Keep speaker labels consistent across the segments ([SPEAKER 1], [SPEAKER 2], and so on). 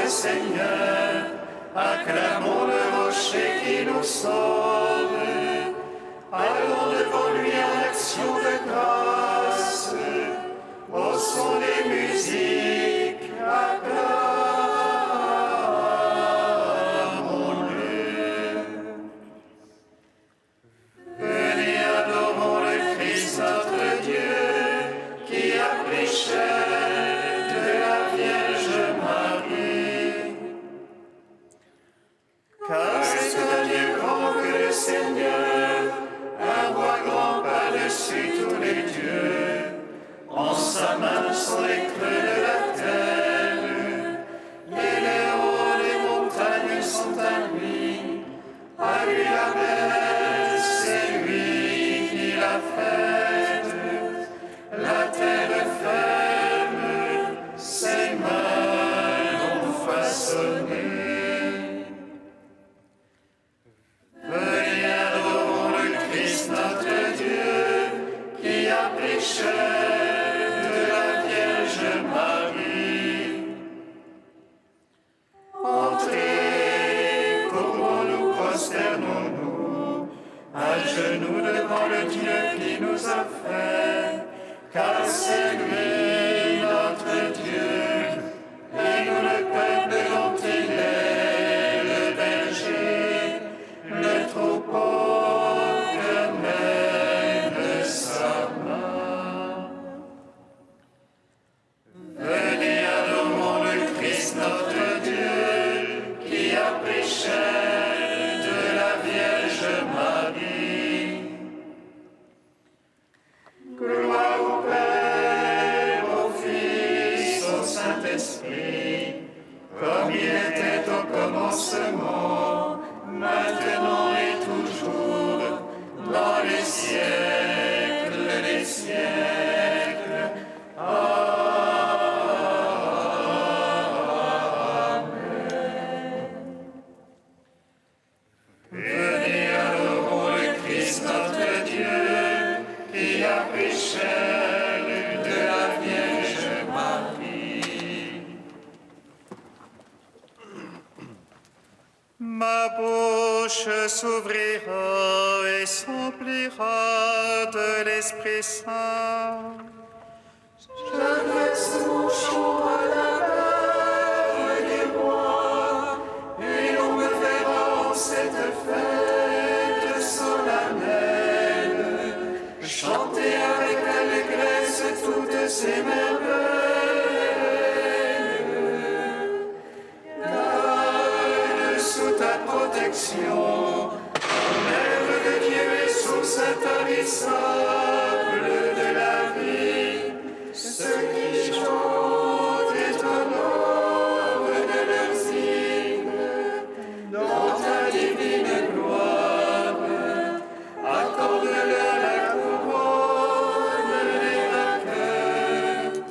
[SPEAKER 1] le Seigneur, acclamons le rocher qui nous sauve. Allons devant lui en action de grâce, au son des musiques, acclamons-le. Venez, adorons le Christ notre Dieu, qui a pris chair de la Vierge Marie. Car c'est un Dieu grand que le Seigneur, un roi grand par-dessus tous les dieux. En sa main sont les creux de la terre, et les hauts des montagnes sont à lui. À lui la bête, c'est lui qui l'a faite. La terre ferme, ses mains l'ont façonnée. Venez, adorons le Christ notre Dieu, qui a pris chair de la Vierge Marie. Entrez, courbons-nous, prosternons-nous, à genoux devant le Dieu qui nous a fait, car c'est lui notre Dieu, et nous le peuple dont il est le berger, le troupeau que mène sa main. Venez, adorons le Christ notre Dieu, qui a pris chair de la Vierge Marie. Gloire au Père, au Fils, au Saint-Esprit, comme il était au commencement, maintenant et toujours, dans les siècles des siècles. Amen. Venez, adorons le Christ notre Dieu, qui a pris chair de la Vierge Marie. Ma bouche s'ouvrira et s'emplira de l'Esprit Saint. J'adresse mon chant à la mère des rois, et l'on me verra en cette fête solennelle, chanter avec allégresse toutes ces merveilles. Garde sous ta protection, Mère de Dieu et source intarissable de la vie, ceux qui chantent et t'honorent de leurs hymnes, dans ta divine gloire, accorde-leur la couronne des vainqueurs.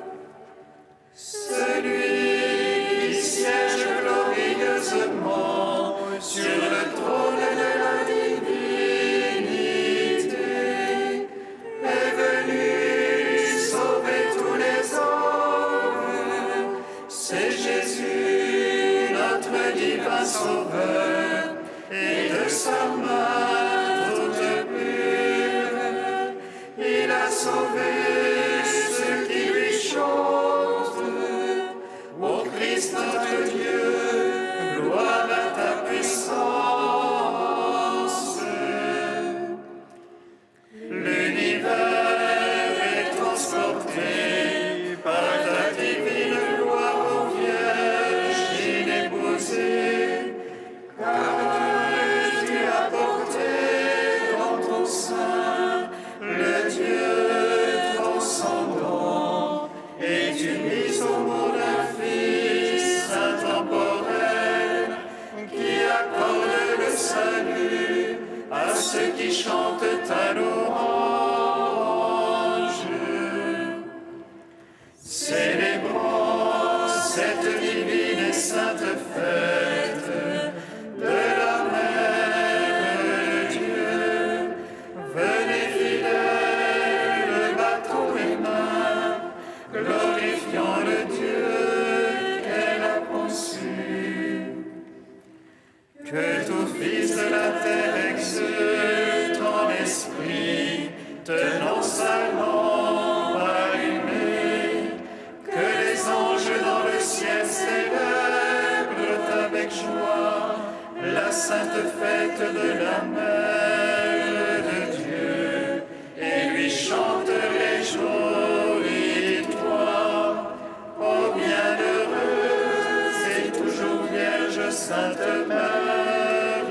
[SPEAKER 1] Celui qui siège glorieusement sur le trône de la divinité est venu sauver tous les hommes. C'est Jésus, notre divin Sauveur, et de sa main toute pure, il a sauvé ceux qui lui chantent. Ô Christ notre Dieu, gloire à ta puissance. L'univers est transporté par ta divine gloire, ô Vierge inépousée, car tu as porté dans ton sein le Dieu transcendant, et tu mis au monde un Fils intemporel qui accorde le salut à ceux qui chantent ta louange. Célébrons cette divine et sainte fête de la Mère de Dieu. Venez fidèles, battons les mains, glorifiant le Dieu qu'elle a conçu. sainte fête de la Mère de Dieu, et lui chante les joie. Ô bienheureuse et toujours vierge, sainte Mère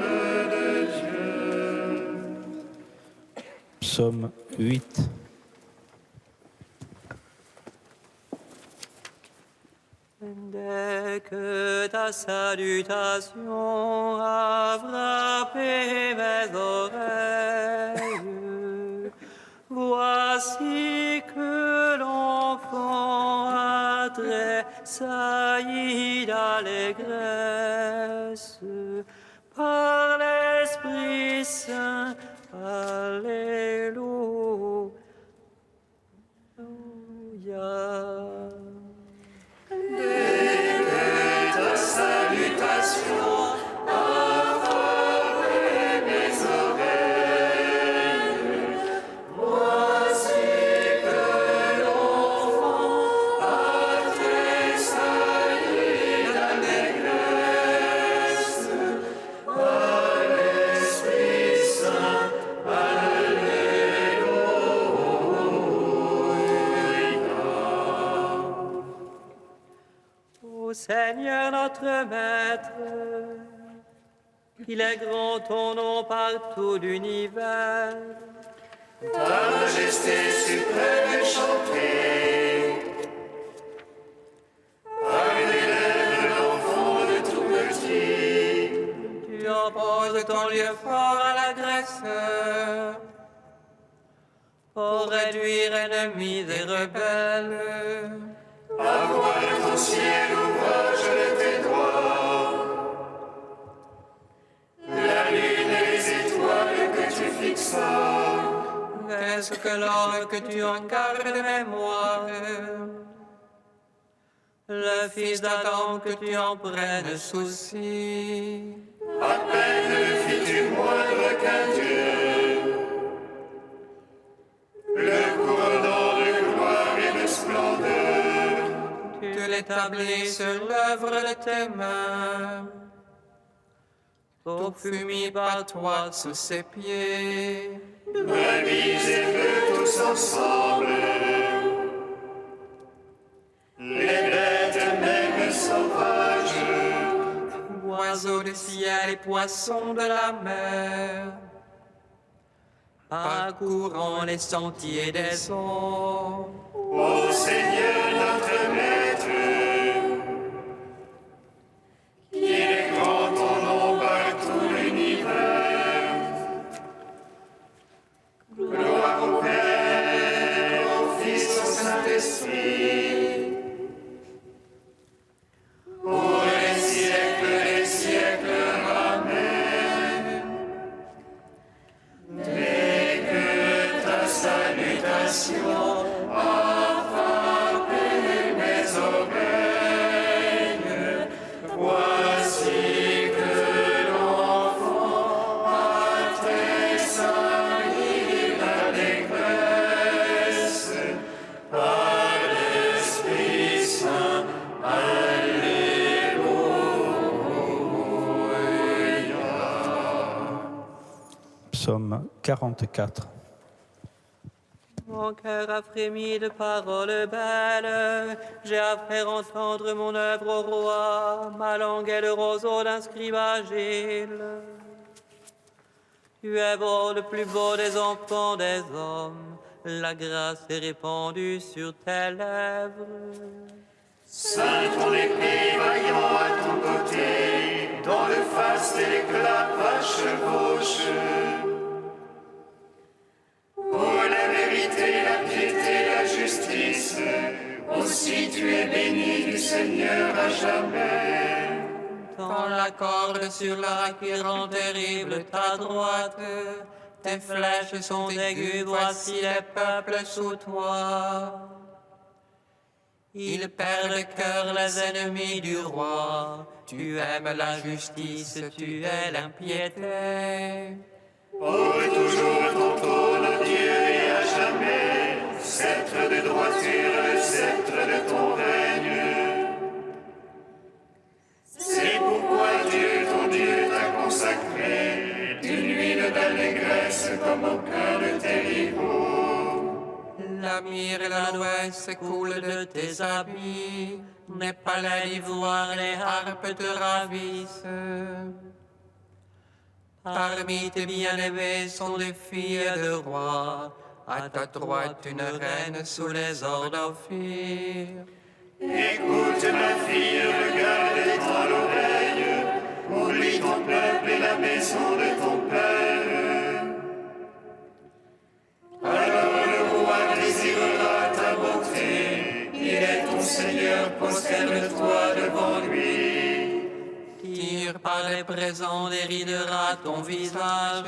[SPEAKER 1] de Dieu.
[SPEAKER 2] Psaume 8.
[SPEAKER 3] Dès que ta salutation a frappé mes oreilles, voici que l'enfant a tressailli d'allégresse par l'Esprit Saint. Alléluia.
[SPEAKER 1] Ta salutation a frappé mes oreilles. Voici que l'enfant a tressailli d'allégresse par l'Esprit Saint.
[SPEAKER 3] Seigneur notre Maître, qu'il est grand ton nom par tout l'univers.
[SPEAKER 1] Ta majesté suprême est chantée par les lèvres de l'enfant de tout petit.
[SPEAKER 3] Tu opposes ton lieu fort à l'agresseur pour réduire ennemis et rebelles.
[SPEAKER 1] À voir ton ciel, ouvrage de tes doigts, la lune et les étoiles que tu fixas.
[SPEAKER 3] Est-ce que l'homme que tu en gardes de mémoire, le fils d'Adam que tu en prennes souci?
[SPEAKER 1] À peine le fis-tu moindre qu'un Dieu, le couronnant de gloire et de splendeur.
[SPEAKER 3] Tu l'établis sur l'œuvre de tes mains. Tout fut mis par toi sous ses pieds.
[SPEAKER 1] Brebis et bœufs tous ensemble, les bêtes même sauvages,
[SPEAKER 3] Oiseaux du ciel et poissons de la mer, parcourant les sentiers des eaux.
[SPEAKER 1] ô Seigneur notre Maître, qu'il est grand ton nom par tout l'univers. Gloire au Père, au Fils, au Saint-Esprit, pour les siècles des siècles. Amen. Dès que ta salutation a frappé mes oreilles, voici que l'enfant a tressailli d'allégresse par l'Esprit Saint.
[SPEAKER 2] Psaume 44.
[SPEAKER 3] Mon cœur a frémi de paroles belles, j'ai à faire entendre mon œuvre au roi, ma langue est le roseau d'un scribe agile. Tu es beau, le plus beau des enfants des hommes, la grâce est répandue sur tes lèvres.
[SPEAKER 1] Saint ton épée vaillant à ton côté, dont le faste et l'éclat va chevauche. Pour la vérité, la piété, la justice, aussi tu es béni du Seigneur à jamais.
[SPEAKER 3] Dans la corde sur la qui rend terrible ta droite, tes flèches sont aiguës, voici les peuples sous toi. Ils perdent cœur les ennemis du roi, tu aimes la justice, tu es l'impiété.
[SPEAKER 1] Pour toujours ton trône, Dieu, et à jamais, sceptre de droiture, le sceptre de ton règne. C'est pourquoi Dieu, ton Dieu, t'a consacré
[SPEAKER 3] l'allégresse coule de tes habits, n'est pas l'ivoire, les harpes te ravissent. Parmi tes bien-aimés sont des filles de rois, à ta droite une reine sous les ors d'Ophir.
[SPEAKER 1] Écoute ma fille, regarde dans l'oreille, oublie ton peuple et la maison de ton père. Alors le roi désirera ta beauté, il est ton Seigneur, prosterne-toi devant lui.
[SPEAKER 3] Tire par les présents déridera ton visage,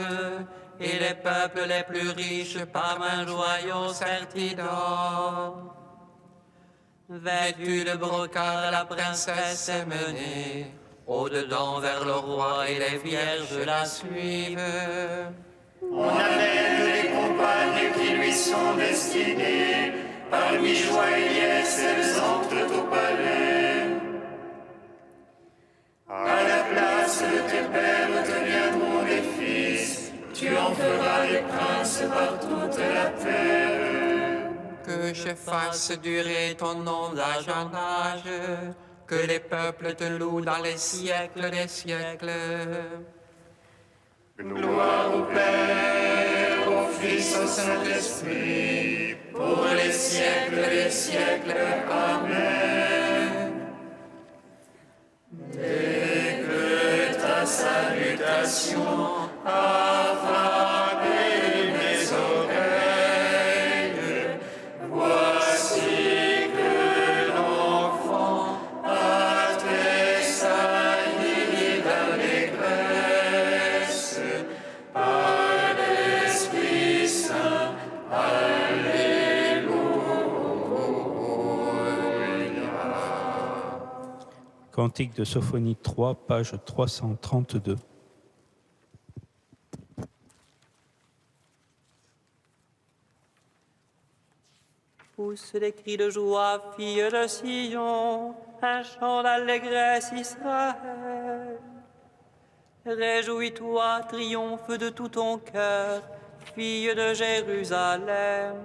[SPEAKER 3] et les peuples les plus riches par un joyau serti d'or. Vêtue de brocart, la princesse est menée au-dedans vers le roi et les vierges la suivent.
[SPEAKER 1] On amène les compagnes qui lui sont destinées, parmi joie et liesse, elles entrent au palais. À la place de tes pères te viendront des fils, tu en feras des princes par toute la terre.
[SPEAKER 3] Que je fasse durer ton nom d'âge en âge, que les peuples te louent dans les siècles des siècles.
[SPEAKER 1] Gloire au Père, au Fils, au Saint-Esprit, pour les siècles des siècles. Amen. Dès que ta salutation a frappé mes oreilles, voici que l'enfant a tressailli d'allégresse par l'Esprit Saint.
[SPEAKER 2] Cantique de Sophonie 3, page 332.
[SPEAKER 3] Pousse des cris de joie, fille de Sion, un chant d'allégresse Israël. Réjouis-toi, triomphe de tout ton cœur, fille de Jérusalem.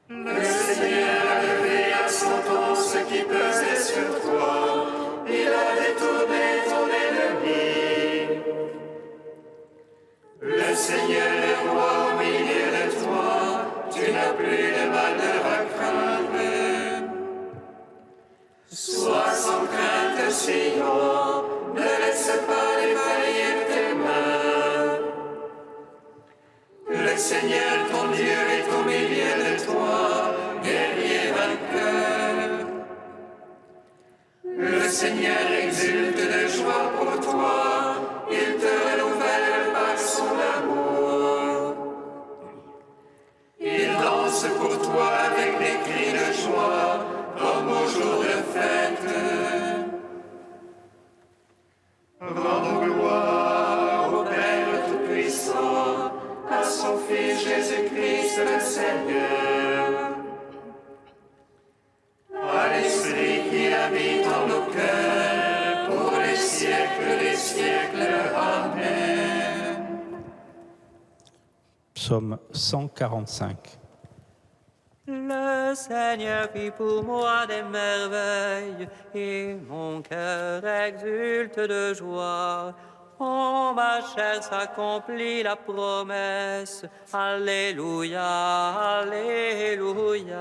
[SPEAKER 1] Le Seigneur a levé à son temps ce qui pesait sur toi, il a détourné ton ennemi. Le Seigneur est roi au milieu de toi, tu n'as plus de malheur à craindre. Sois sans crainte, Sion, ne laisse pas défaillir tes mains. Le Seigneur, ton Dieu, est au milieu de toi, guerrier vainqueur. Le Seigneur exulte de joie pour toi, il te renouvelle par son amour. Il danse pour toi avec des cris de joie, comme au jour de fête. Rendons gloire au Père Tout-Puissant, à son Fils Jésus-Christ le Seigneur, à l'Esprit qui habite en nos cœurs, pour les siècles des siècles. Amen.
[SPEAKER 2] Psaume 145.
[SPEAKER 3] Le Seigneur fit pour moi des merveilles, et mon cœur exulte de joie. En ma chair s'accomplit la promesse. Alléluia, Alléluia.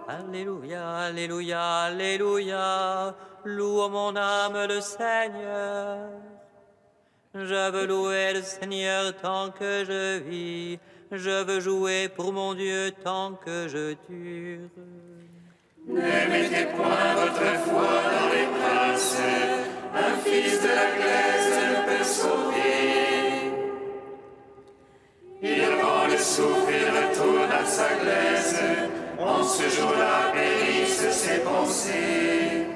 [SPEAKER 3] Alléluia, Alléluia, Alléluia. Loue mon âme le Seigneur. Je veux louer le Seigneur tant que je vis. Je veux jouer pour mon Dieu tant que je dure.
[SPEAKER 1] Ne mettez point votre foi dans les princes, un fils de la glaise ne peut sauver. Il rend le souffle, il retourne à sa glaise, en ce jour-là périssent ses pensées.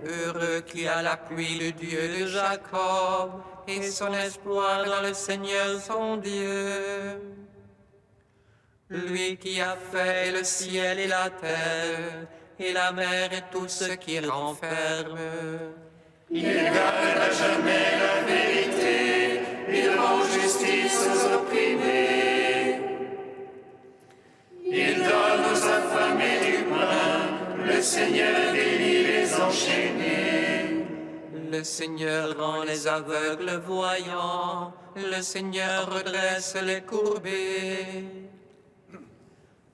[SPEAKER 3] Heureux qui a l'appui le Dieu de Jacob et son espoir dans le Seigneur son Dieu. Lui qui a fait le ciel et la terre, et la mer et tout ce qui renferme.
[SPEAKER 1] Il garde à jamais la vérité, il rend justice aux opprimés. Il donne aux affamés du pain, le Seigneur délie les enchaînés.
[SPEAKER 3] Le Seigneur rend les aveugles voyants, le Seigneur redresse les courbés.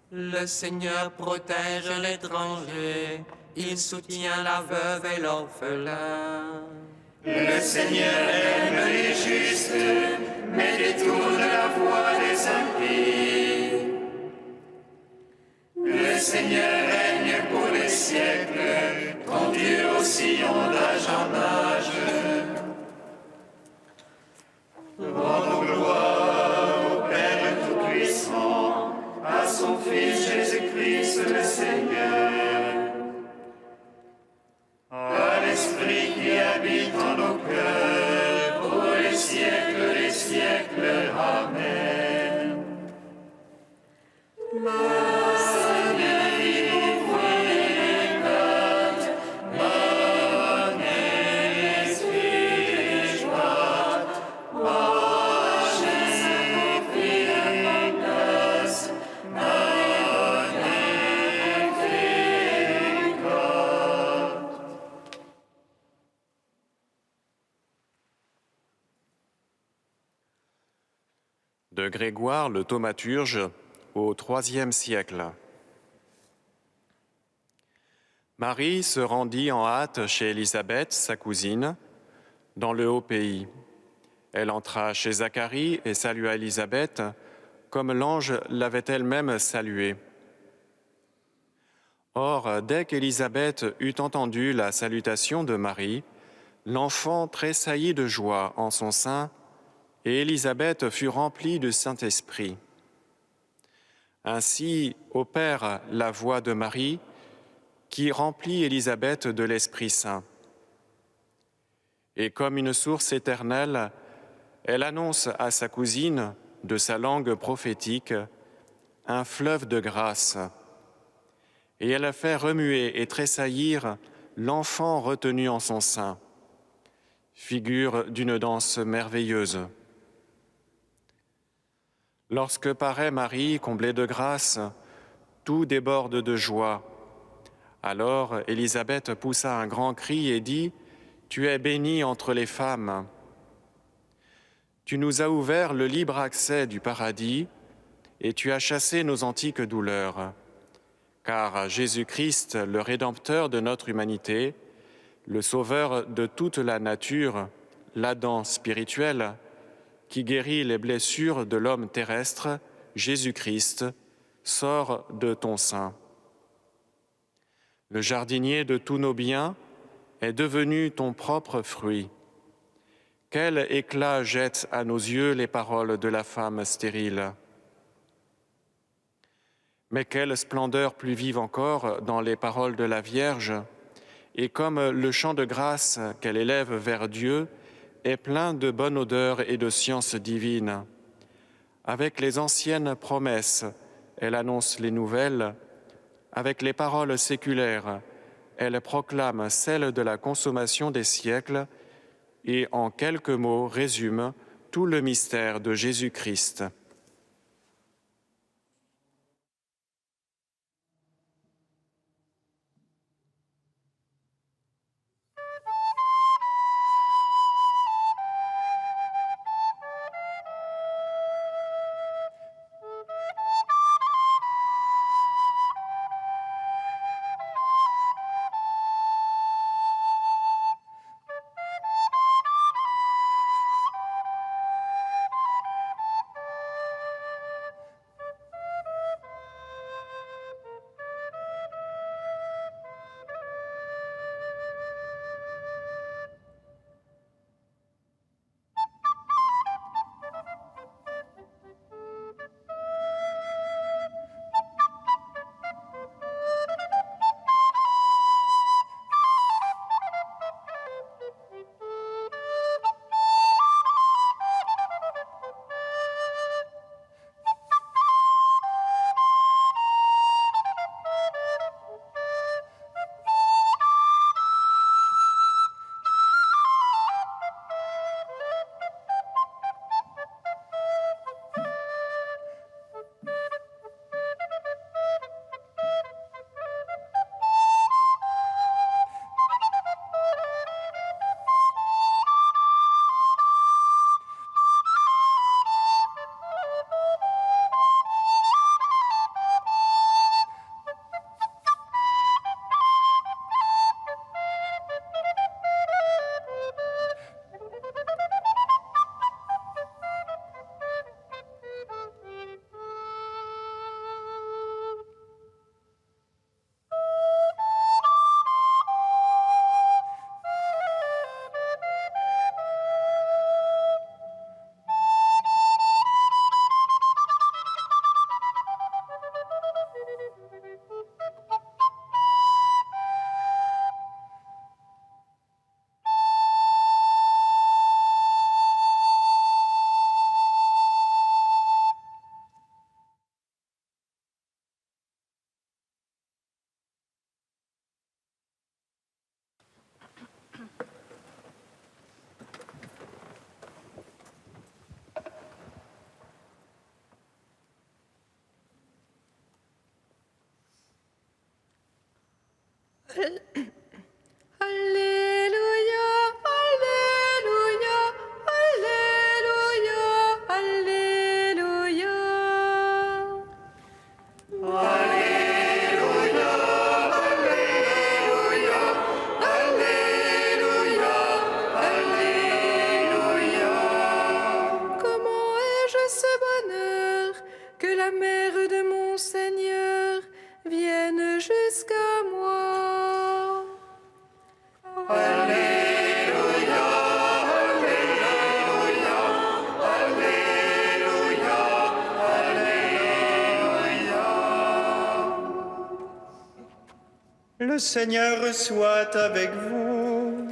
[SPEAKER 3] Le Seigneur protège l'étranger, il soutient la veuve et l'orphelin.
[SPEAKER 1] Le Seigneur aime les justes, mais détourne la voie des impies. Le Seigneur règne pour les siècles, ton Dieu au sillon d'âge en âge. Rendons gloire au Père Tout-Puissant, à son Fils Jésus-Christ le Seigneur, à l'Esprit qui habite en nos cœurs, pour les siècles des siècles. Amen.
[SPEAKER 4] De Grégoire le thaumaturge au IIIe siècle. Marie se rendit en hâte chez Élisabeth, sa cousine, dans le haut pays. Elle entra chez Zacharie et salua Élisabeth, comme l'ange l'avait elle-même saluée. Or, dès qu'Élisabeth eut entendu la salutation de Marie, l'enfant tressaillit de joie en son sein, et Élisabeth fut remplie du Saint-Esprit. Ainsi opère la voix de Marie, qui remplit Élisabeth de l'Esprit Saint. Et comme une source éternelle, elle annonce à sa cousine, de sa langue prophétique, un fleuve de grâce. Et elle fait remuer et tressaillir l'enfant retenu en son sein, figure d'une danse merveilleuse. Lorsque paraît Marie, comblée de grâce, tout déborde de joie. Alors Élisabeth poussa un grand cri et dit : « Tu es bénie entre les femmes. Tu nous as ouvert le libre accès du paradis et tu as chassé nos antiques douleurs. Car Jésus-Christ, le Rédempteur de notre humanité, le Sauveur de toute la nature, l'Adam spirituel, qui guérit les blessures de l'homme terrestre, Jésus-Christ, sort de ton sein. Le jardinier de tous nos biens est devenu ton propre fruit. Quel éclat jettent à nos yeux les paroles de la femme stérile. Mais quelle splendeur plus vive encore dans les paroles de la Vierge, et comme le chant de grâce qu'elle élève vers Dieu est plein de bonne odeur et de science divine. Avec les anciennes promesses, elle annonce les nouvelles. Avec les paroles séculaires, elle proclame celles de la consommation des siècles et en quelques mots résume tout le mystère de Jésus-Christ.
[SPEAKER 5] Alléluia, Alléluia, Alléluia, Alléluia. Comment ai-je ce bonheur que la mère de mon Seigneur vienne jusqu'à moi.
[SPEAKER 6] Le Seigneur soit avec vous.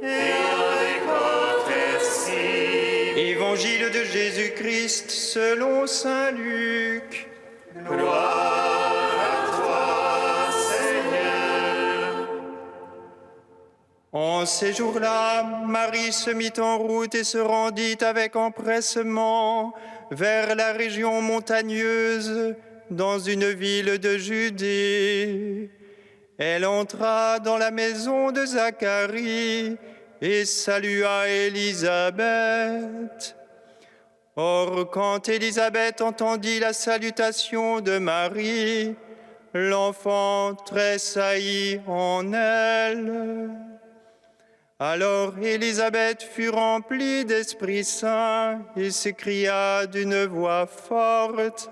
[SPEAKER 1] Et avec votre esprit.
[SPEAKER 6] Évangile de Jésus-Christ selon saint Luc.
[SPEAKER 1] Gloire à toi, Seigneur.
[SPEAKER 6] En ces jours-là, Marie se mit en route et se rendit avec empressement vers la région montagneuse, dans une ville de Judée. Elle entra dans la maison de Zacharie et salua Élisabeth. Or, quand Élisabeth entendit la salutation de Marie, l'enfant tressaillit en elle. Alors Élisabeth fut remplie d'Esprit Saint et s'écria d'une voix forte: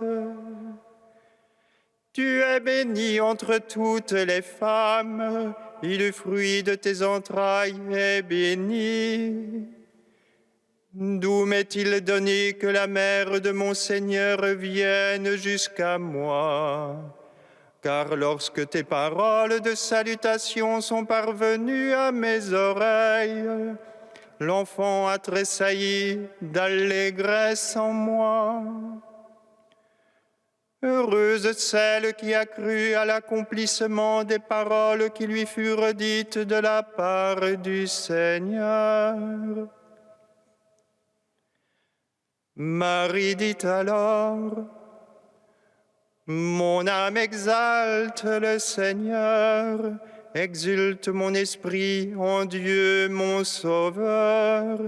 [SPEAKER 6] Tu es bénie entre toutes les femmes, et le fruit de tes entrailles est béni. D'où m'est-il donné que la mère de mon Seigneur vienne jusqu'à moi? Car lorsque tes paroles de salutation sont parvenues à mes oreilles, l'enfant a tressailli d'allégresse en moi. Heureuse celle qui a cru à l'accomplissement des paroles qui lui furent dites de la part du Seigneur. Marie dit alors: Mon âme exalte le Seigneur, exulte mon esprit en Dieu mon Sauveur.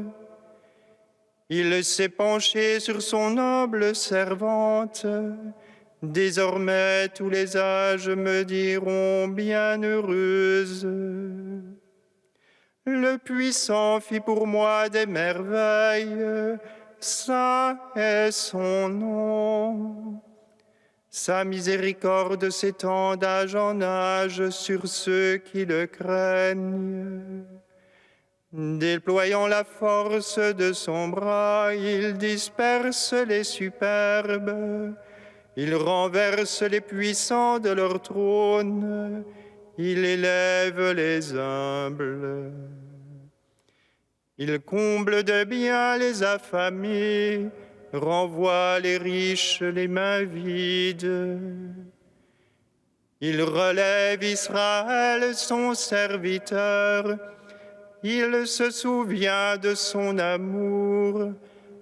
[SPEAKER 6] Il s'est penché sur son noble servante. Désormais tous les âges me diront bienheureuse. Le Puissant fit pour moi des merveilles, saint est son nom. Sa miséricorde s'étend d'âge en âge sur ceux qui le craignent. Déployant la force de son bras, il disperse les superbes. Il renverse les puissants de leur trône. Il élève les humbles. Il comble de biens les affamés, renvoie les riches les mains vides. Il relève Israël, son serviteur. Il se souvient de son amour,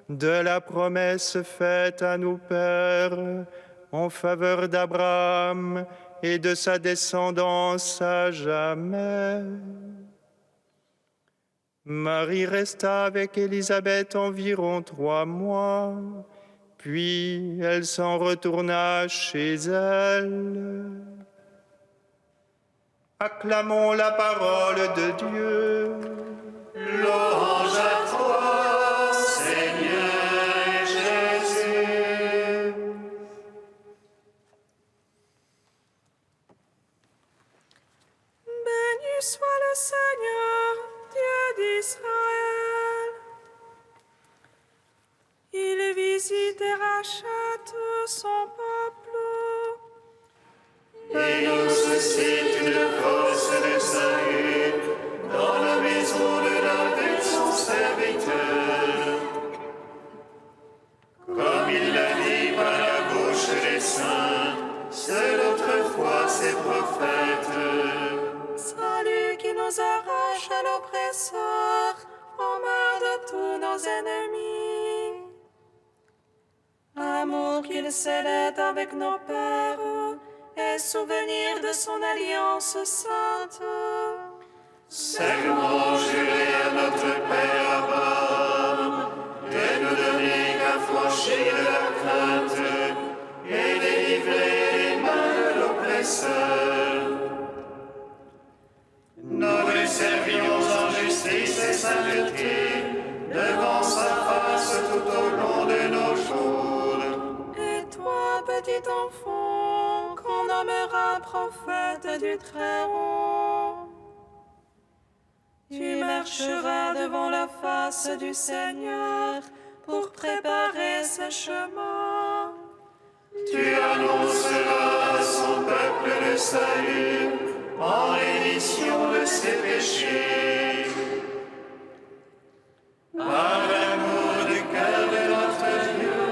[SPEAKER 6] de la promesse faite à nos pères en faveur d'Abraham et de sa descendance à jamais. Marie resta avec Élisabeth environ 3 mois, puis elle s'en retourna chez elle. Acclamons la parole de Dieu.
[SPEAKER 1] Louange à toi, Seigneur Jésus.
[SPEAKER 5] Béni soit le Seigneur, Dieu d'Israël. Il visite et rachète son peuple.
[SPEAKER 1] Et nous suscite une force de salut dans la maison de David, son serviteur. Comme il l'a dit par la bouche des saints, c'est autrefois ses prophètes.
[SPEAKER 5] Salut qui nous arrache à l'oppresseur, en main de tous nos ennemis. Amour qu'il scellait avec nos pères et souvenir de son alliance sainte.
[SPEAKER 1] Serment juré à notre Père Abraham, de nous donner qu'affranchir de la crainte et délivrer des mains de l'oppresseur. Nous lui servions en justice et sainteté, devant sa face tout au long de nos jours.
[SPEAKER 5] Et toi, petit enfant, qu'on nommera prophète du Très-Haut, tu marcheras devant la face du Seigneur pour préparer ses chemins.
[SPEAKER 1] Tu annonceras à son peuple le salut en rémission de ses péchés. Par l'amour du cœur de notre Dieu,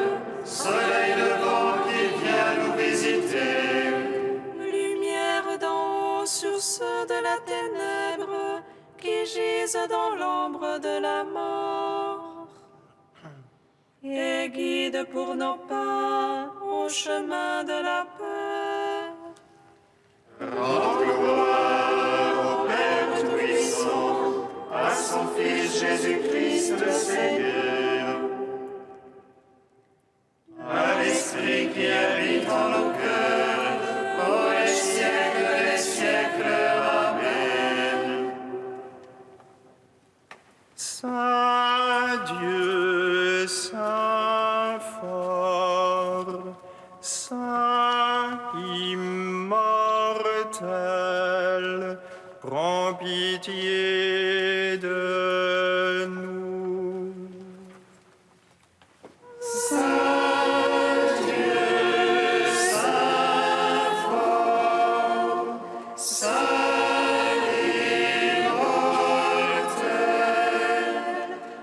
[SPEAKER 1] soleil levant qui vient nous visiter.
[SPEAKER 5] Lumière d'en haut sur ceux de la ténèbre qui gisent dans l'ombre de la mort. Et guide pour nos pas au chemin de la paix.
[SPEAKER 1] Rends gloire au Père Tout-Puissant, à son Fils Jésus-Christ le Seigneur, à l'Esprit qui habite en nos cœurs, pour les siècles des siècles. Amen.
[SPEAKER 6] Saint Dieu, Saint fort, Saint immortel, prends pitié de nous.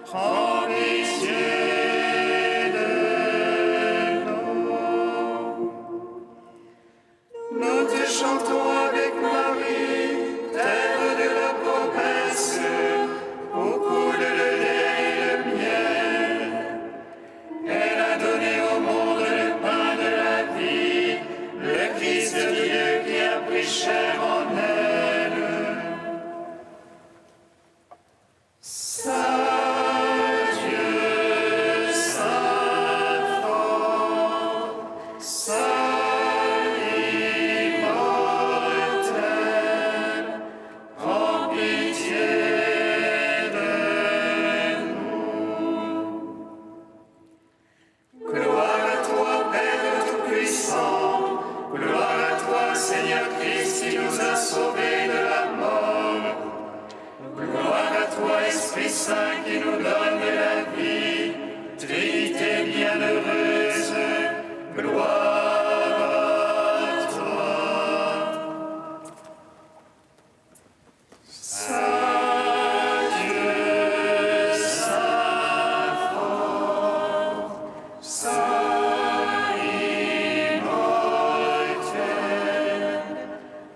[SPEAKER 1] Prends pitié de nous. Nous te chantons avec Marie, terre de la promesse, où coule le lait et le miel. Elle a donné au monde le pain de la vie, le Christ de Dieu qui a pris chair en elle. Saint Dieu, Saint fort, Saint immortel, prends pitié de nous. Gloire à toi, Père Tout-Puissant, gloire à toi, Seigneur Christ, qui nous a sauvés de la mort. Gloire à toi, Esprit Saint, qui nous donne la vie, Trinité bienheureuse, gloire à toi. Saint Dieu, Saint fort, Saint immortel,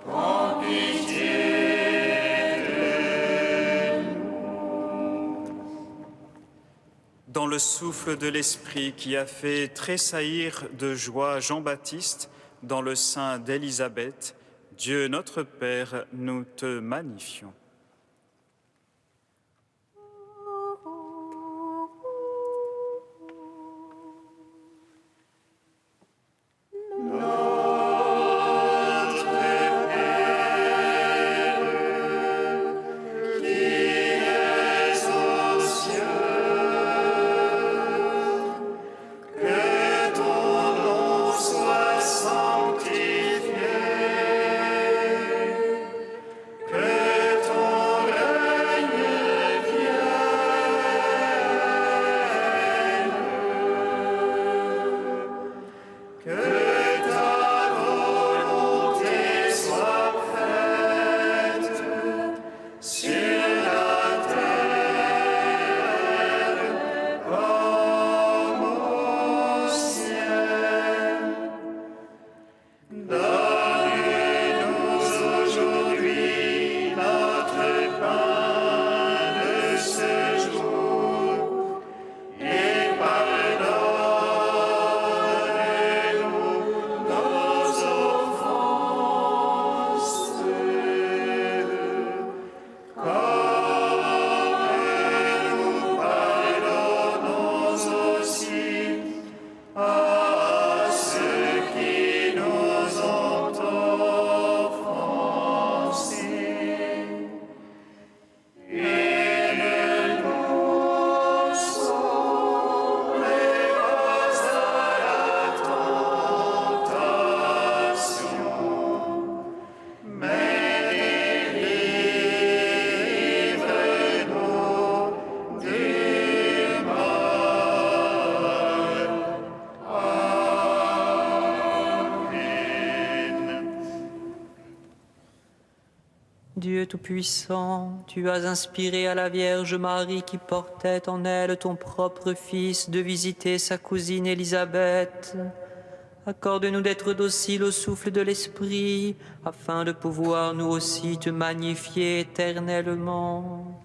[SPEAKER 1] prends pitié.
[SPEAKER 7] Dans le souffle de l'Esprit qui a fait tressaillir de joie Jean-Baptiste dans le sein d'Élisabeth, Dieu notre Père, nous te magnifions.
[SPEAKER 1] Que ton nom soit sanctifié, que ton
[SPEAKER 3] Dieu Tout-Puissant, tu as inspiré à la Vierge Marie qui portait en elle ton propre Fils de visiter sa cousine Élisabeth. Accorde-nous d'être dociles au souffle de l'Esprit, afin de pouvoir nous aussi te magnifier éternellement.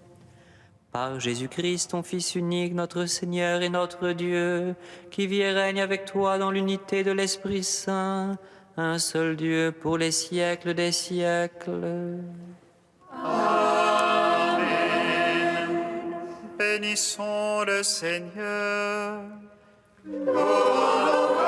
[SPEAKER 3] Par Jésus-Christ, ton Fils unique, notre Seigneur et notre Dieu, qui vit et règne avec toi dans l'unité de l'Esprit Saint, un seul Dieu pour les siècles des siècles.
[SPEAKER 7] Bénissons le Seigneur.
[SPEAKER 1] Louons